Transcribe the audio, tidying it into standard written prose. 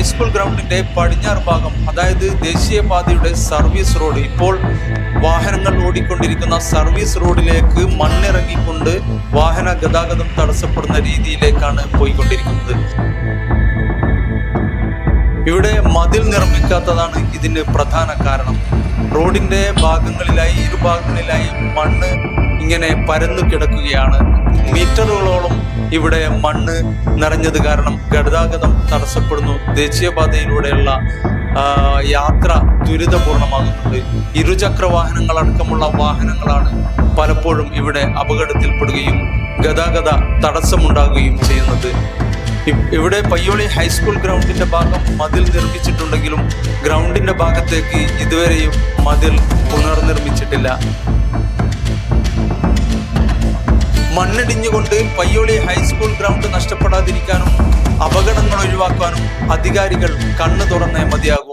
High school ഗ്രൗണ്ടിന്റെ പടിഞ്ഞാറ് ഭാഗം, അതായത് ദേശീയപാതയുടെ സർവീസ് റോഡ്, ഇപ്പോൾ വാഹനങ്ങൾ ഓടിക്കൊണ്ടിരിക്കുന്ന സർവീസ് റോഡിലേക്ക് മണ്ണിറങ്ങിക്കൊണ്ട് വാഹന ഗതാഗതം തടസ്സപ്പെടുന്ന രീതിയിലേക്കാണ് പോയിക്കൊണ്ടിരിക്കുന്നത്. ഇവിടെ മതിൽ നിർമ്മിക്കാത്തതാണ് ഇതിന് പ്രധാന കാരണം. റോഡിന്റെ ഭാഗങ്ങളിലായി, ഇരുഭാഗങ്ങളിലായി മണ്ണ് ഇങ്ങനെ പരന്നു കിടക്കുകയാണ്. മീറ്ററുകളോളം ഇവിടെ മണ്ണ് നിറഞ്ഞത് കാരണം ഗതാഗതം തടസ്സപ്പെടുന്നു. ദേശീയപാതയിലൂടെയുള്ള യാത്ര ദുരിതപൂർണമാകുന്നുണ്ട്. ഇരുചക്ര വാഹനങ്ങളടക്കമുള്ള വാഹനങ്ങളാണ് പലപ്പോഴും ഇവിടെ അപകടത്തിൽപ്പെടുകയും ഗതാഗത തടസ്സമുണ്ടാകുകയും ചെയ്യുന്നത്. ഇവിടെ പയ്യോളി ഹൈസ്കൂൾ ഗ്രൗണ്ടിന്റെ ഭാഗം മതിൽ നിർമ്മിച്ചിട്ടുണ്ടെങ്കിലും ഗ്രൗണ്ടിന്റെ ഭാഗത്തേക്ക് ഇതുവരെയും മതിൽ പുനർനിർമ്മിച്ചിട്ടില്ല. മണ്ണിടിഞ്ഞുകൊണ്ട് പയ്യോളി ഹൈസ്കൂൾ ഗ്രൗണ്ട് നഷ്ടപ്പെടാതിരിക്കാനും അപകടങ്ങൾ ഒഴിവാക്കാനും അധികാരികൾ കണ്ണു തുറന്നേ മതിയാകും.